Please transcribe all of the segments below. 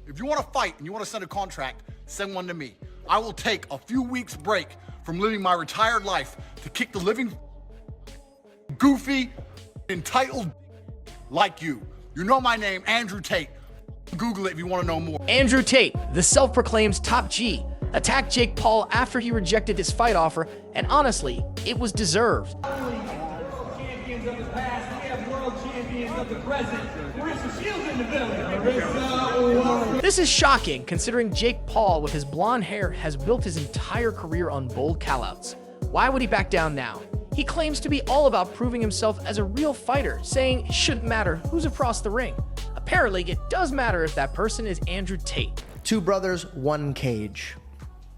If you want to fight and you want to send a contract, send one to me. I will take a few weeks break from living my retired life to kick the living goofy, entitled like you. You know my name, Andrew Tate. Google it if you want to know more. Andrew Tate, the self-proclaimed top G, attacked Jake Paul after he rejected his fight offer, and honestly, it was deserved. Champions of the past, we have world champions of the present. Marissa Shields in the building. This is shocking, considering Jake Paul, with his blonde hair, has built his entire career on bold callouts. Why would he back down now? He claims to be all about proving himself as a real fighter, saying it shouldn't matter who's across the ring. Apparently, it does matter if that person is Andrew Tate. Two brothers, one cage.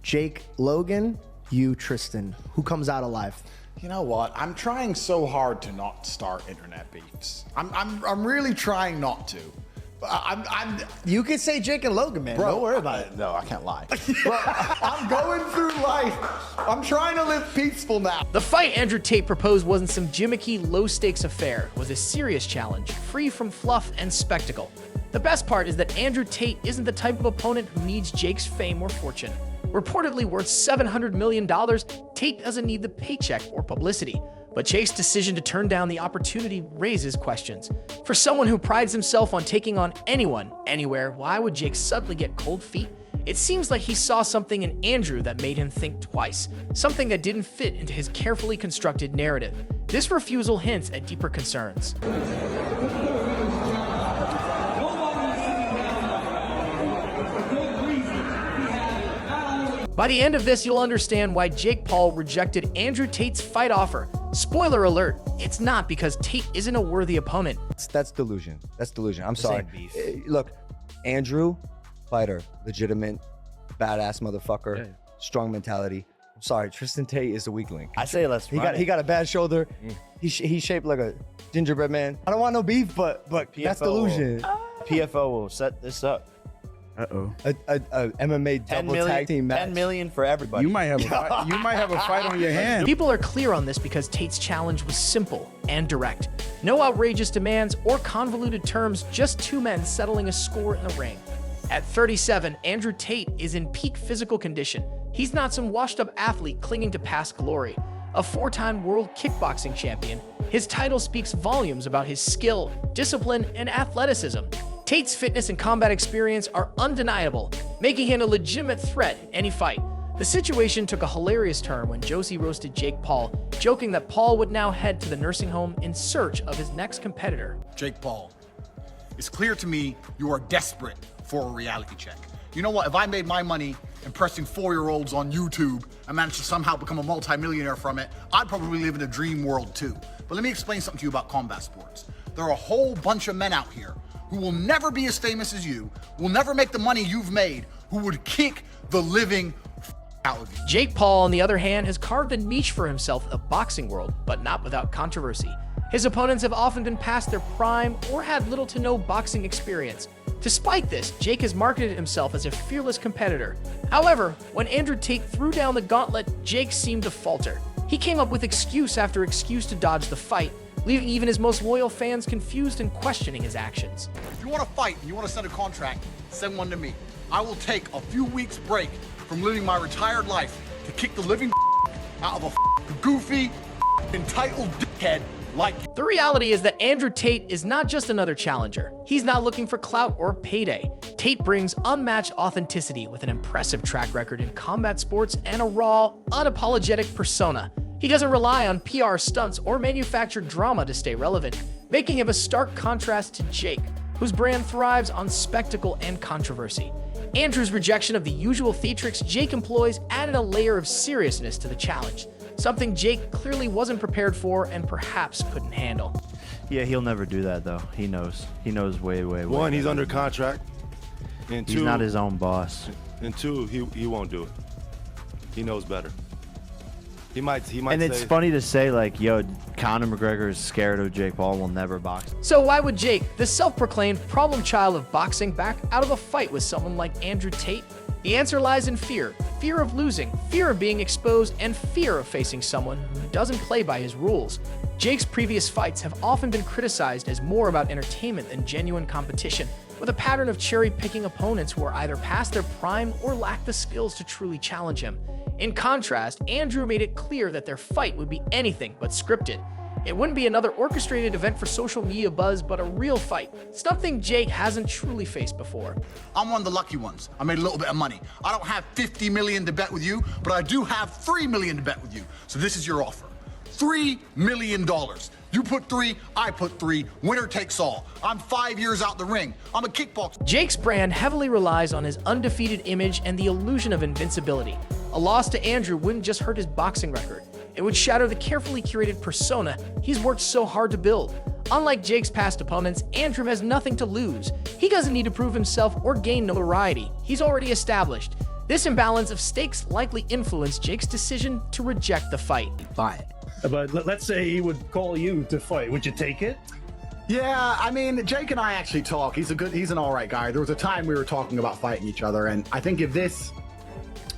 Jake Logan, you Tristan. Who comes out alive? You know what? I'm trying so hard to not start internet beefs. I'm really trying not to. You could say Jake and Logan, man. Bro, Don't worry about it. No, I can't lie. Bro, I'm going through life. I'm trying to live peaceful now. The fight Andrew Tate proposed wasn't some gimmicky, low-stakes affair. It was a serious challenge, free from fluff and spectacle. The best part is that Andrew Tate isn't the type of opponent who needs Jake's fame or fortune. Reportedly worth $700 million, Tate doesn't need the paycheck or publicity. But Jake's decision to turn down the opportunity raises questions. For someone who prides himself on taking on anyone, anywhere, why would Jake suddenly get cold feet? It seems like he saw something in Andrew that made him think twice, something that didn't fit into his carefully constructed narrative. This refusal hints at deeper concerns. By the end of this, you'll understand why Jake Paul rejected Andrew Tate's fight offer. Spoiler alert, it's not because Tate isn't a worthy opponent. That's delusion. That's delusion. I'm sorry. Look, Andrew, fighter, legitimate, badass motherfucker, strong mentality. I'm sorry, Tristan Tate is a weakling. I say let's He got a bad shoulder. He's shaped like a gingerbread man. I don't want no beef, but that's delusion. PFO will set this up. Uh-oh. A MMA double tag team match. 10 million for everybody. You might have a fight on your hands. People are clear on this because Tate's challenge was simple and direct. No outrageous demands or convoluted terms, just two men settling a score in the ring. At 37, Andrew Tate is in peak physical condition. He's not some washed-up athlete clinging to past glory. A four-time world kickboxing champion, his title speaks volumes about his skill, discipline, and athleticism. Tate's fitness and combat experience are undeniable, making him a legitimate threat in any fight. The situation took a hilarious turn when Josie roasted Jake Paul, joking that Paul would now head to the nursing home in search of his next competitor. Jake Paul, it's clear to me you are desperate for a reality check. You know what? If I made my money impressing 4-year-olds on YouTube and managed to somehow become a multimillionaire from it, I'd probably live in a dream world too. But let me explain something to you about combat sports. There are a whole bunch of men out here who will never be as famous as you, will never make the money you've made, who would kick the living out of you. Jake Paul, on the other hand, has carved a niche for himself in the boxing world, but not without controversy. His opponents have often been past their prime or had little to no boxing experience. Despite this, Jake has marketed himself as a fearless competitor. However, when Andrew Tate threw down the gauntlet, Jake seemed to falter. He came up with excuse after excuse to dodge the fight, leaving even his most loyal fans confused and questioning his actions. If you want to fight and you want to send a contract, send one to me. I will take a few weeks break from living my retired life to kick the living out of a goofy, entitled dickhead like you. The reality is that Andrew Tate is not just another challenger. He's not looking for clout or payday. Tate brings unmatched authenticity with an impressive track record in combat sports and a raw, unapologetic persona. He doesn't rely on PR stunts or manufactured drama to stay relevant, making him a stark contrast to Jake, whose brand thrives on spectacle and controversy. Andrew's rejection of the usual theatrics Jake employs added a layer of seriousness to the challenge, something Jake clearly wasn't prepared for and perhaps couldn't handle. Yeah, he'll never do that though. He knows. He knows way. One, he's under contract. And two, he's not his own boss. And two, he won't do it. He knows better. He might And it's say, funny to say, like, yo, Conor McGregor is scared of Jake Paul and will never box. So why would Jake, the self-proclaimed problem child of boxing, back out of a fight with someone like Andrew Tate? The answer lies in fear. Fear of losing, fear of being exposed, and fear of facing someone who doesn't play by his rules. Jake's previous fights have often been criticized as more about entertainment than genuine competition, with a pattern of cherry-picking opponents who are either past their prime or lack the skills to truly challenge him. In contrast, Andrew made it clear that their fight would be anything but scripted. It wouldn't be another orchestrated event for social media buzz, but a real fight, something Jake hasn't truly faced before. I'm one of the lucky ones. I made a little bit of money. I don't have 50 million to bet with you, but I do have 3 million to bet with you. So this is your offer. $3 million. You put 3, I put 3. Winner takes all. I'm 5 years out the ring. I'm a kickboxer. Jake's brand heavily relies on his undefeated image and the illusion of invincibility. A loss to Andrew wouldn't just hurt his boxing record. It would shatter the carefully curated persona he's worked so hard to build. Unlike Jake's past opponents, Andrew has nothing to lose. He doesn't need to prove himself or gain notoriety. He's already established. This imbalance of stakes likely influenced Jake's decision to reject the fight. But let's say he would call you to fight. Would you take it? Yeah, I mean, Jake and I actually talk. He's an all right guy. There was a time we were talking about fighting each other, and I think if this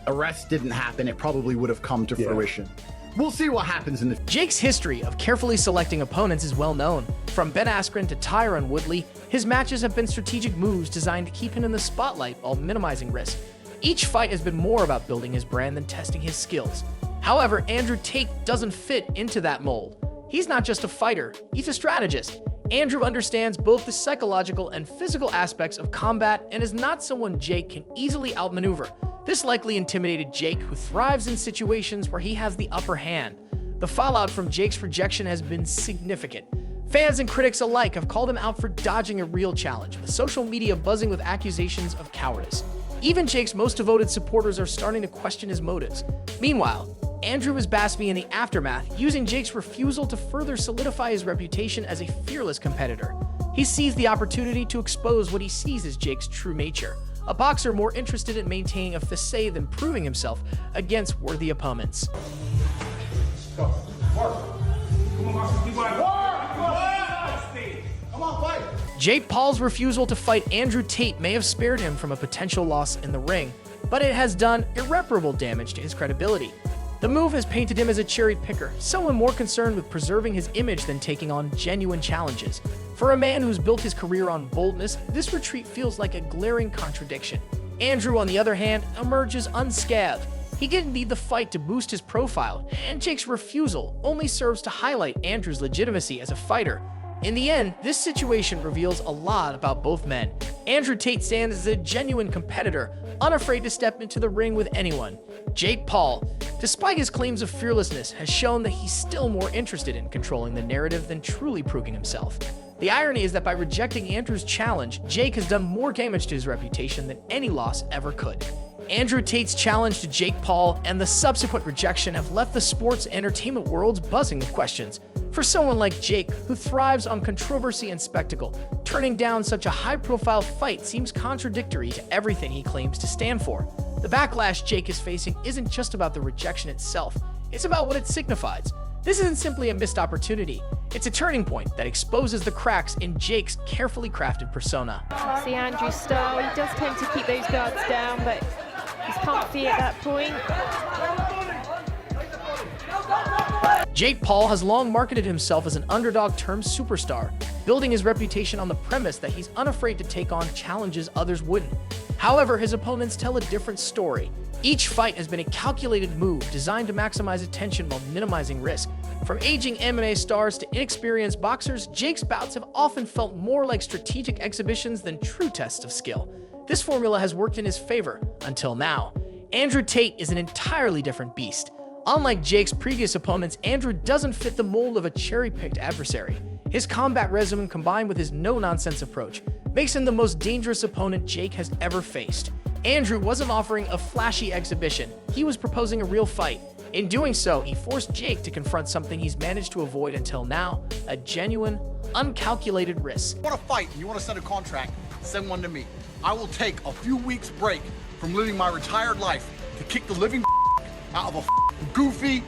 arrest didn't happen, it probably would have come to fruition. We'll see what happens in the... Jake's history of carefully selecting opponents is well known. From Ben Askren to Tyron Woodley, his matches have been strategic moves designed to keep him in the spotlight while minimizing risk. Each fight has been more about building his brand than testing his skills. However, Andrew Tate doesn't fit into that mold. He's not just a fighter, he's a strategist. Andrew understands both the psychological and physical aspects of combat and is not someone Jake can easily outmaneuver. This likely intimidated Jake, who thrives in situations where he has the upper hand. The fallout from Jake's rejection has been significant. Fans and critics alike have called him out for dodging a real challenge, with social media buzzing with accusations of cowardice. Even Jake's most devoted supporters are starting to question his motives. Meanwhile, Andrew is basking in the aftermath, using Jake's refusal to further solidify his reputation as a fearless competitor. He sees the opportunity to expose what he sees as Jake's true nature, a boxer more interested in maintaining a facade than proving himself against worthy opponents. Jake Paul's refusal to fight Andrew Tate may have spared him from a potential loss in the ring, but it has done irreparable damage to his credibility. The move has painted him as a cherry picker, someone more concerned with preserving his image than taking on genuine challenges. For a man who's built his career on boldness, this retreat feels like a glaring contradiction. Andrew, on the other hand, emerges unscathed. He didn't need the fight to boost his profile, and Jake's refusal only serves to highlight Andrew's legitimacy as a fighter. In the end, this situation reveals a lot about both men. Andrew Tate stands as a genuine competitor, unafraid to step into the ring with anyone. Jake Paul, despite his claims of fearlessness, has shown that he's still more interested in controlling the narrative than truly proving himself. The irony is that by rejecting Andrew's challenge, Jake has done more damage to his reputation than any loss ever could. Andrew Tate's challenge to Jake Paul and the subsequent rejection have left the sports entertainment worlds buzzing with questions. For someone like Jake, who thrives on controversy and spectacle, turning down such a high-profile fight seems contradictory to everything he claims to stand for. The backlash Jake is facing isn't just about the rejection itself, it's about what it signifies. This isn't simply a missed opportunity, it's a turning point that exposes the cracks in Jake's carefully crafted persona. See Andrew's style, he does tend to keep those guards down, but he's comfy at that point. Jake Paul has long marketed himself as an underdog-turned superstar, building his reputation on the premise that he's unafraid to take on challenges others wouldn't. However, his opponents tell a different story. Each fight has been a calculated move designed to maximize attention while minimizing risk. From aging MMA stars to inexperienced boxers, Jake's bouts have often felt more like strategic exhibitions than true tests of skill. This formula has worked in his favor, until now. Andrew Tate is an entirely different beast. Unlike Jake's previous opponents, Andrew doesn't fit the mold of a cherry-picked adversary. His combat regimen, combined with his no-nonsense approach, makes him the most dangerous opponent Jake has ever faced. Andrew wasn't offering a flashy exhibition, he was proposing a real fight. In doing so, he forced Jake to confront something he's managed to avoid until now, a genuine, uncalculated risk. You want to fight and you want to send a contract, send one to me. I will take a few weeks break from living my retired life to kick the living out of a goofy,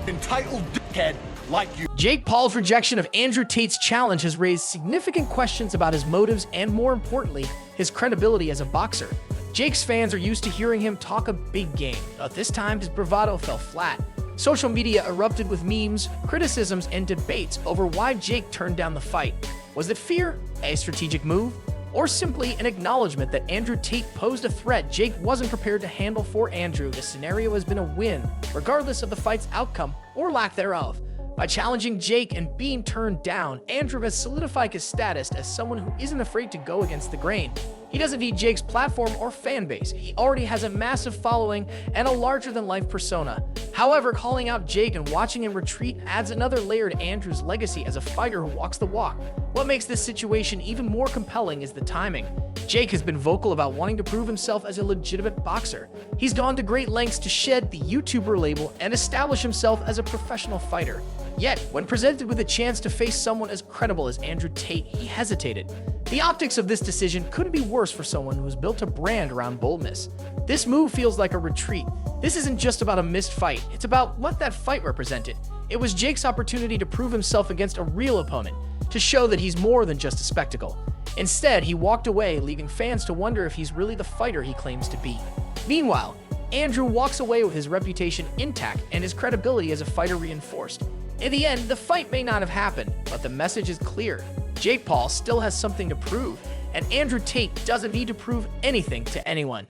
entitled dickhead like you. Jake Paul's rejection of Andrew Tate's challenge has raised significant questions about his motives and, more importantly, his credibility as a boxer. Jake's fans are used to hearing him talk a big game, but this time his bravado fell flat. Social media erupted with memes, criticisms, and debates over why Jake turned down the fight. Was it fear, a strategic move, or simply an acknowledgement that Andrew Tate posed a threat Jake wasn't prepared to handle for Andrew, the scenario has been a win, regardless of the fight's outcome or lack thereof. By challenging Jake and being turned down, Andrew has solidified his status as someone who isn't afraid to go against the grain. He doesn't need Jake's platform or fan base. He already has a massive following and a larger-than-life persona. However, calling out Jake and watching him retreat adds another layer to Andrew's legacy as a fighter who walks the walk. What makes this situation even more compelling is the timing. Jake has been vocal about wanting to prove himself as a legitimate boxer. He's gone to great lengths to shed the YouTuber label and establish himself as a professional fighter. Yet, when presented with a chance to face someone as credible as Andrew Tate, he hesitated. The optics of this decision couldn't be worse for someone who has built a brand around boldness. This move feels like a retreat. This isn't just about a missed fight, it's about what that fight represented. It was Jake's opportunity to prove himself against a real opponent, to show that he's more than just a spectacle. Instead, he walked away, leaving fans to wonder if he's really the fighter he claims to be. Meanwhile, Andrew walks away with his reputation intact and his credibility as a fighter reinforced. In the end, the fight may not have happened, but the message is clear. Jake Paul still has something to prove, and Andrew Tate doesn't need to prove anything to anyone.